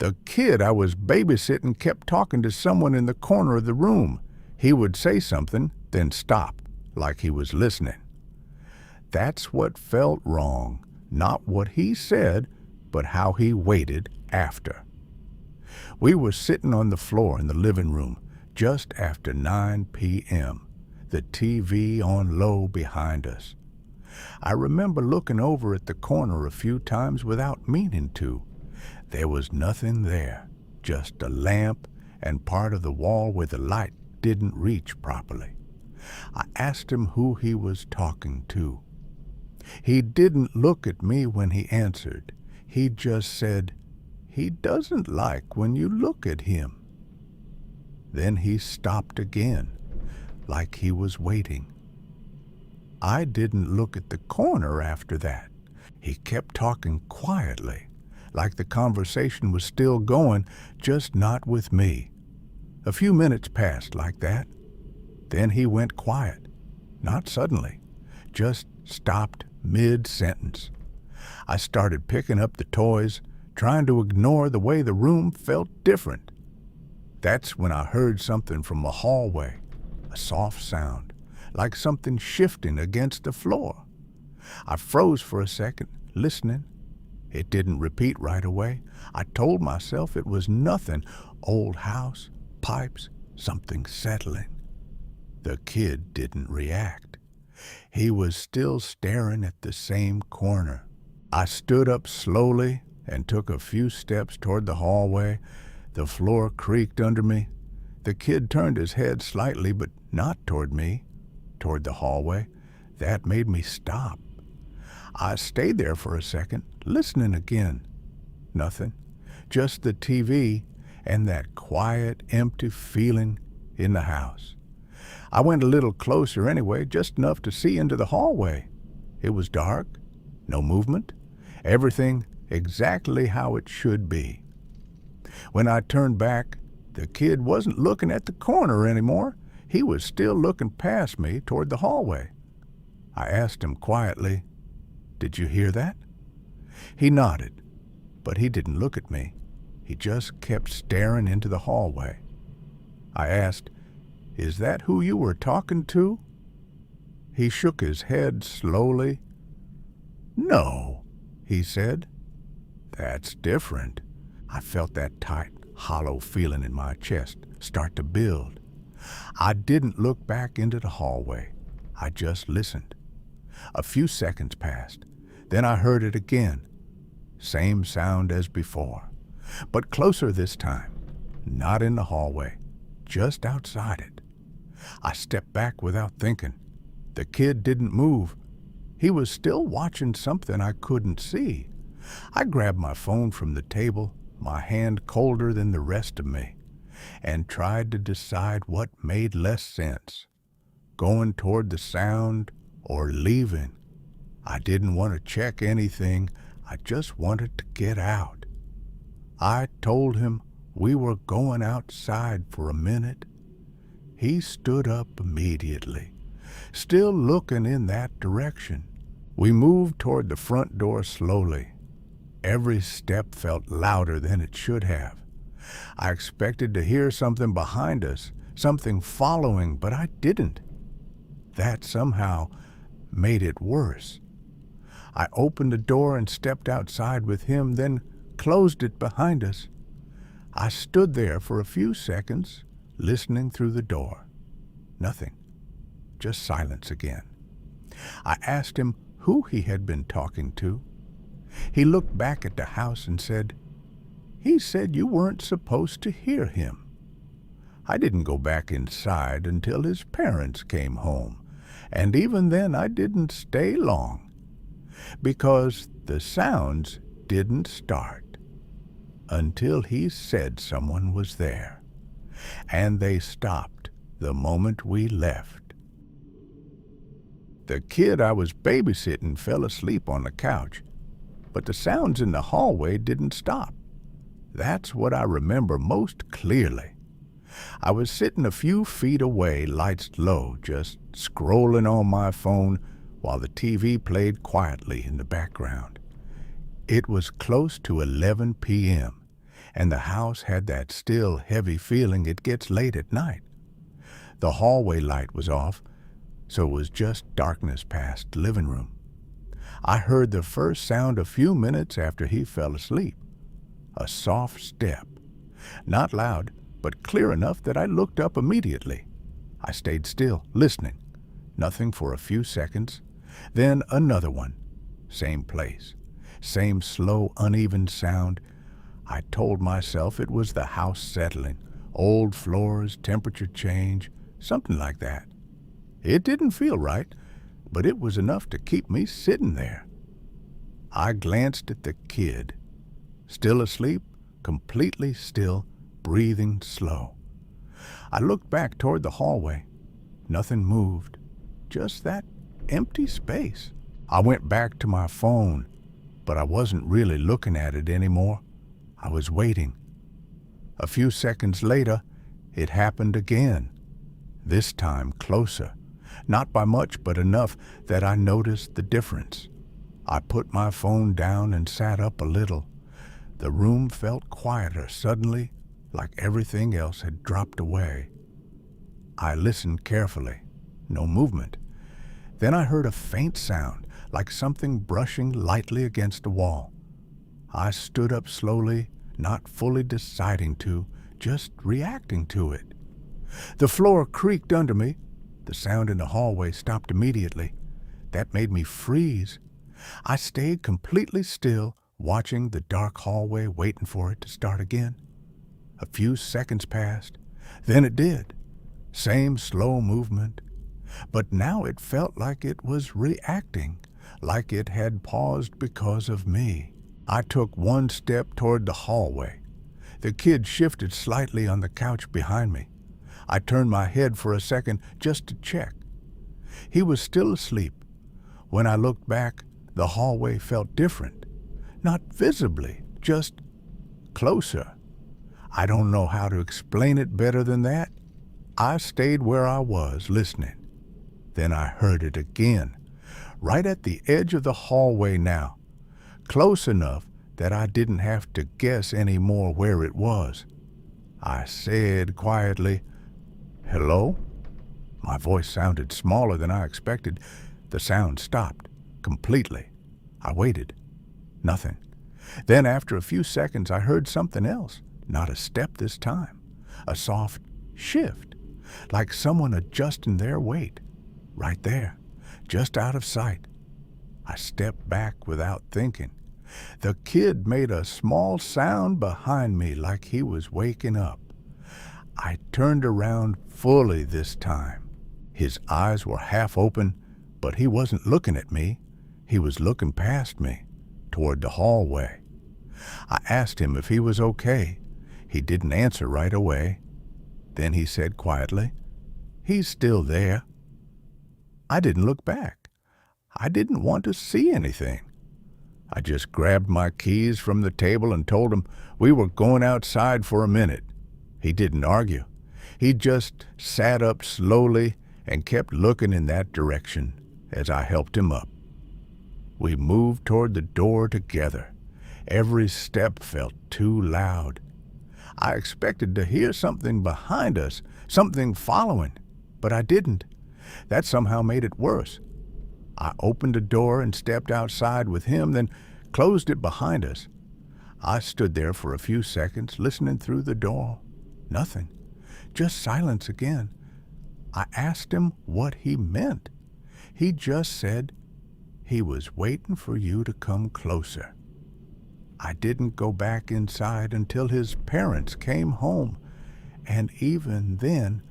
The kid I was babysitting kept talking to someone in the corner of the room. He would say something, then stop, like he was listening. That's what felt wrong, not what he said, but how he waited after. We were sitting on the floor in the living room just after 9 p.m., the TV on low behind us. I remember looking over at the corner a few times without meaning to. There was nothing there, just a lamp and part of the wall where the light didn't reach properly. I asked him who he was talking to. He didn't look at me when he answered. He just said, "He doesn't like when you look at him." Then he stopped again, like he was waiting. I didn't look at the corner after that. He kept talking quietly, like the conversation was still going, just not with me. A few minutes passed like that. Then he went quiet, not suddenly, just stopped mid-sentence. I started picking up the toys, trying to ignore the way the room felt different. That's when I heard something from the hallway, a soft sound, like something shifting against the floor. I froze for a second, listening. It didn't repeat right away. I told myself it was nothing. Old house, pipes, something settling. The kid didn't react. He was still staring at the same corner. I stood up slowly and took a few steps toward the hallway. The floor creaked under me. The kid turned his head slightly, but not toward me, toward the hallway. That made me stop. I stayed there for a second, listening again. Nothing, just the TV and that quiet, empty feeling in the house. I went a little closer anyway, just enough to see into the hallway. It was dark, no movement, everything exactly how it should be. When I turned back, the kid wasn't looking at the corner anymore. He was still looking past me toward the hallway. I asked him quietly, "Did you hear that?" He nodded, but he didn't look at me. He just kept staring into the hallway. I asked, "Is that who you were talking to?" He shook his head slowly. "No," he said. "That's different." I felt that tight, hollow feeling in my chest start to build. I didn't look back into the hallway. I just listened. A few seconds passed. Then I heard it again. Same sound as before, but closer this time. Not in the hallway, just outside it. I stepped back without thinking. The kid didn't move. He was still watching something I couldn't see. I grabbed my phone from the table, my hand colder than the rest of me, and tried to decide what made less sense, going toward the sound or leaving. I didn't want to check anything. I just wanted to get out. I told him we were going outside for a minute. He stood up immediately, still looking in that direction. We moved toward the front door slowly. Every step felt louder than it should have. I expected to hear something behind us, something following, but I didn't. That somehow made it worse. I opened the door and stepped outside with him, then closed it behind us. I stood there for a few seconds, listening through the door. Nothing, just silence again. I asked him who he had been talking to. He looked back at the house and said, "He said you weren't supposed to hear him." I didn't go back inside until his parents came home, and even then I didn't stay long, because the sounds didn't start until he said someone was there, and they stopped the moment we left. The kid I was babysitting fell asleep on the couch, but the sounds in the hallway didn't stop. That's what I remember most clearly. I was sitting a few feet away, lights low, just scrolling on my phone while the TV played quietly in the background. It was close to 11 p.m., and the house had that still, heavy feeling it gets late at night. The hallway light was off, so it was just darkness past the living room. I heard the first sound a few minutes after he fell asleep. A soft step. Not loud, but clear enough that I looked up immediately. I stayed still, listening. Nothing for a few seconds. Then another one. Same place. Same slow, uneven sound. I told myself it was the house settling. Old floors, temperature change, something like that. It didn't feel right, but it was enough to keep me sitting there. I glanced at the kid. Still asleep, completely still, breathing slow. I looked back toward the hallway. Nothing moved. Just that empty space. I went back to my phone, but I wasn't really looking at it anymore. I was waiting. A few seconds later, it happened again. This time closer. Not by much, but enough that I noticed the difference. I put my phone down and sat up a little. The room felt quieter suddenly, like everything else had dropped away. I listened carefully. No movement. Then I heard a faint sound, like something brushing lightly against a wall. I stood up slowly, not fully deciding to, just reacting to it. The floor creaked under me. The sound in the hallway stopped immediately. That made me freeze. I stayed completely still, watching the dark hallway, waiting for it to start again. A few seconds passed. Then it did. Same slow movement. But now it felt like it was reacting, like it had paused because of me. I took one step toward the hallway. The kid shifted slightly on the couch behind me. I turned my head for a second just to check. He was still asleep. When I looked back, the hallway felt different. Not visibly, just closer. I don't know how to explain it better than that. I stayed where I was, listening. Then I heard it again, right at the edge of the hallway now, close enough that I didn't have to guess anymore where it was. I said quietly, "Hello?" My voice sounded smaller than I expected. The sound stopped, completely. I waited. Nothing. Then after a few seconds I heard something else, not a step this time. A soft shift, like someone adjusting their weight. Right there, just out of sight. I stepped back without thinking. The kid made a small sound behind me like he was waking up. I turned around fully this time. His eyes were half open, but he wasn't looking at me. He was looking past me, toward the hallway. I asked him if he was okay. He didn't answer right away. Then he said quietly, "He's still there." I didn't look back. I didn't want to see anything. I just grabbed my keys from the table and told him we were going outside for a minute. He didn't argue. He just sat up slowly and kept looking in that direction as I helped him up. We moved toward the door together. Every step felt too loud. I expected to hear something behind us, something following, but I didn't. That somehow made it worse. I opened the door and stepped outside with him, then closed it behind us. I stood there for a few seconds, listening through the door. Nothing. Just silence again. I asked him what he meant. He just said he was waiting for you to come closer. I didn't go back inside until his parents came home, and even then,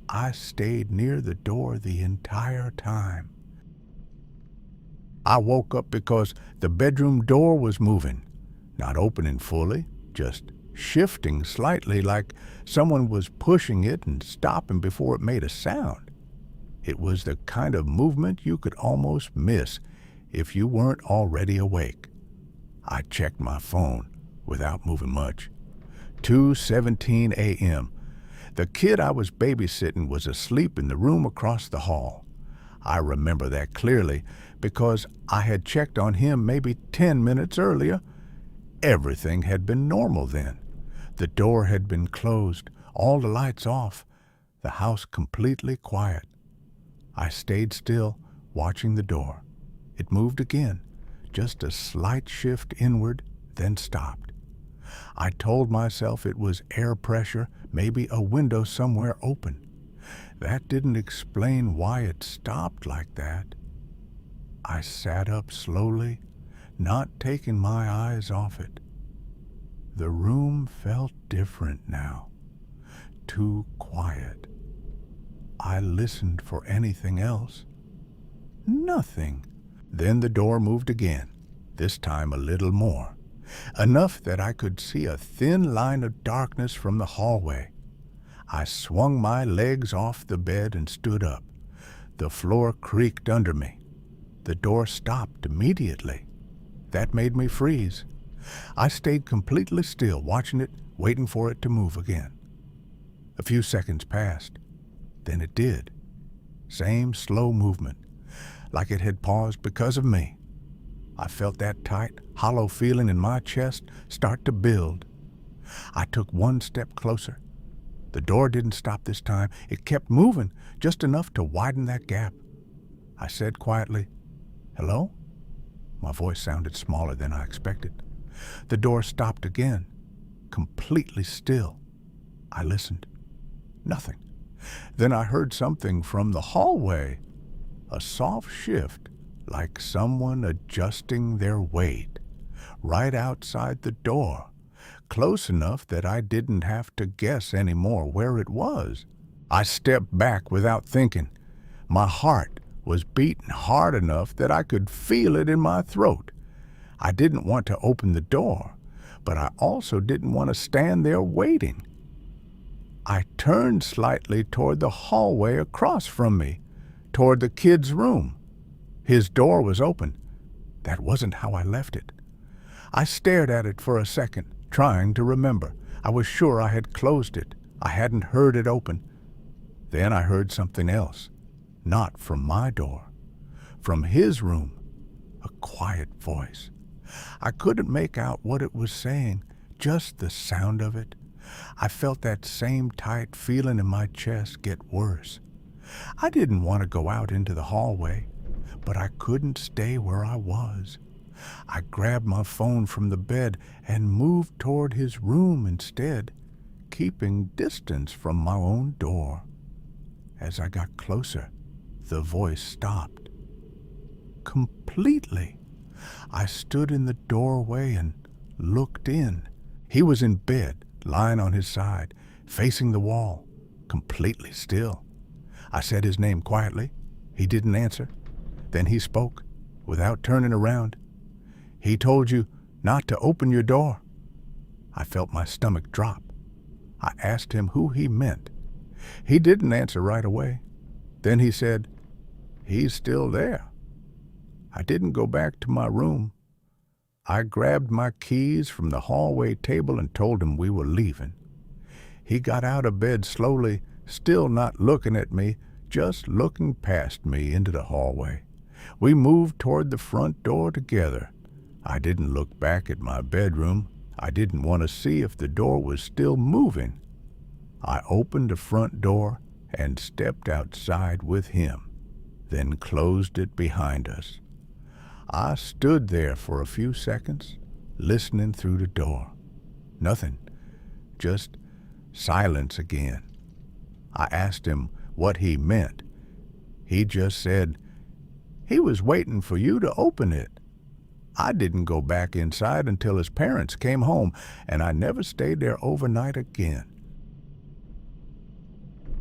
I stayed near the door the entire time. I woke up because the bedroom door was moving, not opening fully, just shifting slightly like someone was pushing it and stopping before it made a sound. It was the kind of movement you could almost miss if you weren't already awake. I checked my phone without moving much. 2:17 a.m. The kid I was babysitting was asleep in the room across the hall. I remember that clearly because I had checked on him maybe 10 minutes earlier. Everything had been normal then. The door had been closed, all the lights off, the house completely quiet. I stayed still, watching the door. It moved again, just a slight shift inward, then stopped. I told myself it was air pressure, maybe a window somewhere open. That didn't explain why it stopped like that. I sat up slowly, not taking my eyes off it. The room felt different now, too quiet. I listened for anything else. Nothing. Then the door moved again, this time a little more, enough that I could see a thin line of darkness from the hallway. I swung my legs off the bed and stood up. The floor creaked under me. The door stopped immediately. That made me freeze. I stayed completely still, watching it, waiting for it to move again. A few seconds passed. Then it did. Same slow movement, like it had paused because of me. I felt that tight, hollow feeling in my chest start to build. I took one step closer. The door didn't stop this time. It kept moving, just enough to widen that gap. I said quietly, "Hello?" My voice sounded smaller than I expected. The door stopped again, completely still. I listened. Nothing. Then I heard something from the hallway, a soft shift, like someone adjusting their weight, right outside the door, close enough that I didn't have to guess anymore where it was. I stepped back without thinking. My heart was beating hard enough that I could feel it in my throat. I didn't want to open the door, but I also didn't want to stand there waiting. I turned slightly toward the hallway across from me, toward the kid's room. His door was open. That wasn't how I left it. I stared at it for a second, trying to remember. I was sure I had closed it. I hadn't heard it open. Then I heard something else, not from my door, from his room, a quiet voice. I couldn't make out what it was saying, just the sound of it. I felt that same tight feeling in my chest get worse. I didn't want to go out into the hallway, but I couldn't stay where I was. I grabbed my phone from the bed and moved toward his room instead, keeping distance from my own door. As I got closer, the voice stopped. Completely. I stood in the doorway and looked in. He was in bed, lying on his side, facing the wall, completely still. I said his name quietly. He didn't answer. Then he spoke, without turning around. "He told you not to open your door." I felt my stomach drop. I asked him who he meant. He didn't answer right away. Then he said, "He's still there." I didn't go back to my room. I grabbed my keys from the hallway table and told him we were leaving. He got out of bed slowly, still not looking at me, just looking past me into the hallway. We moved toward the front door together. I didn't look back at my bedroom. I didn't want to see if the door was still moving. I opened the front door and stepped outside with him, then closed it behind us. I stood there for a few seconds, listening through the door. Nothing, just silence again. I asked him what he meant. He just said, "He was waiting for you to open it." I didn't go back inside until his parents came home, and I never stayed there overnight again.